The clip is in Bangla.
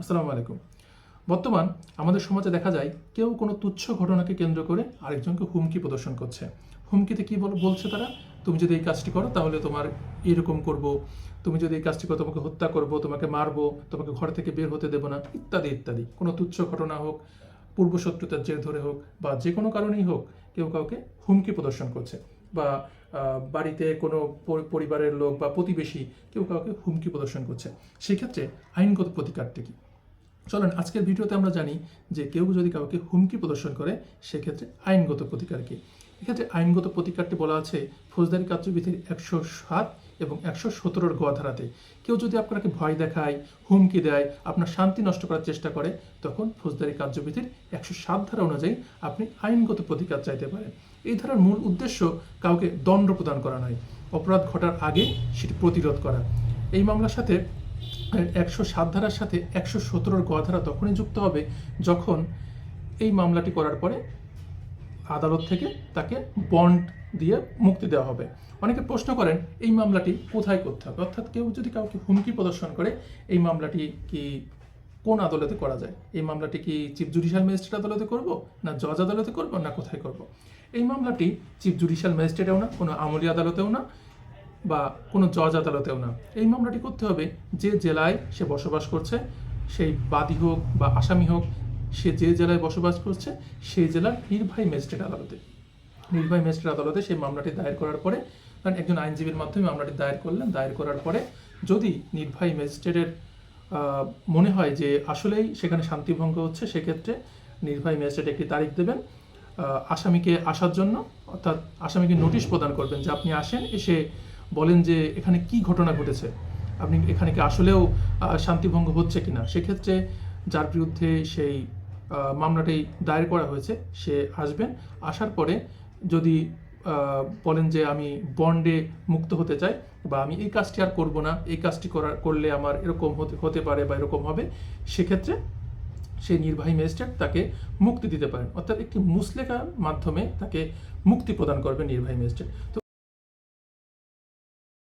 আসসালামু আলাইকুম। বর্তমান আমাদের সমাজে দেখা যায় কেউ কোনো তুচ্ছ ঘটনাকে কেন্দ্র করে আরেকজনকে হুমকি প্রদর্শন করছে। হুমকিতে কি বলছে তারা? তুমি যদি এই কাজটি করো তাহলে তোমার এরকম করব, তুমি যদি এই কাজটি করো তোমাকে হত্যা করব, তোমাকে মারবো, তোমাকে ঘর থেকে বের হতে দেবো না, ইত্যাদি ইত্যাদি। কোনো তুচ্ছ ঘটনা হোক, পূর্বশত্রুতার জের ধরে হোক বা যে কোনো কারণেই হোক, কেউ কাউকে হুমকি প্রদর্শন করছে। বা বাড়িতে কোনো পরিবারের লোক বা প্রতিবেশী কেউ কাউকে হুমকি প্রদর্শন করছে। সেক্ষেত্রে আইনগত প্রতিকারটি কি? চলেন আজকের ভিডিওতে আমরা জানি যে কেউ যদি কাউকে হুমকি প্রদর্শন করে সেক্ষেত্রে আইনগত প্রতিকার কি। এক্ষেত্রে আইনগত প্রতিকারটি বলা আছে ফৌজদারি কার্যবিধির 107 এবং 117 গ ধারাতে। কেউ যদি আপনাকে ভয় দেখায়, হুমকি দেয়, আপনার শান্তি নষ্ট করার চেষ্টা করে, তখন ফৌজদারি কার্যবিধির 107 ধারা অনুযায়ী আপনি আইনগত প্রতিকার চাইতে পারেন। এই ধারার মূল উদ্দেশ্য কাউকে দণ্ড প্রদান করা নয়, অপরাধ ঘটার আগে সেটি প্রতিরোধ করা। এই মামলার সাথে 107 ধারার সাথে 117 গ ধারা তখনই যুক্ত হবে যখন এই মামলাটি করার পরে আদালত থেকে তাকে বন্ড দিয়ে মুক্তি দেওয়া হবে। অনেকে প্রশ্ন করেন এই মামলাটি কোথায় করতে হবে, অর্থাৎ কেউ যদি কাউকে হুমকি প্রদর্শন করে এই মামলাটি কি কোন আদালতে করা যায়? এই মামলাটি কি চিফ জুডিশিয়াল ম্যাজিস্ট্রেট আদালতে করব, না জজ আদালতে করব, না কোথায় করব? এই মামলাটি চিফ জুডিশিয়াল ম্যাজিস্ট্রেটেও না, কোনো আমলি আদালতেও না, বা কোনো জজ আদালতেও না। এই মামলাটি করতে হবে যে জেলায় সে বসবাস করছে, সেই বাদী হোক বা আসামি হোক, সে যে জেলায় বসবাস করছে সেই জেলার নির্বাহী ম্যাজিস্ট্রেট আদালতে। নির্বাহী ম্যাজিস্ট্রেট আদালতে সেই মামলাটি দায়ের করার পরে, কারণ একজন আইনজীবীর মাধ্যমে মামলাটি দায়ের করলেন, দায়ের করার পরে যদি নির্বাহী ম্যাজিস্ট্রেটের মনে হয় যে আসলেই সেখানে শান্তিভঙ্গ হচ্ছে, সেক্ষেত্রে নির্বাহী ম্যাজিস্ট্রেট একটি তারিখ দেবেন আসামিকে আসার জন্য, অর্থাৎ আসামিকে নোটিশ প্রদান করবেন যে আপনি আসেন, এসে বলেন যে এখানে কি ঘটনা ঘটেছে, আপনি এখানে কি আসলেও শান্তিভঙ্গ হচ্ছে কিনা। সেক্ষেত্রে যার বিরুদ্ধে সেই মামলাটি দায়ের করা হয়েছে সে আসবেন, আসার পরে যদি বলেন যে আমি বন্ডে মুক্ত হতে চাই বা আমি এই কাজটি আর করব না, এই কাজটি করলে আমার এরকম হতে পারে বা এরকম হবে, সেক্ষেত্রে সেই নির্বাহী ম্যাজিস্ট্রেট তাকে মুক্তি দিতে পারেন, অর্থাৎ একটি মুচলেখার মাধ্যমে তাকে মুক্তি প্রদান করবে নির্বাহী ম্যাজিস্ট্রেট। তো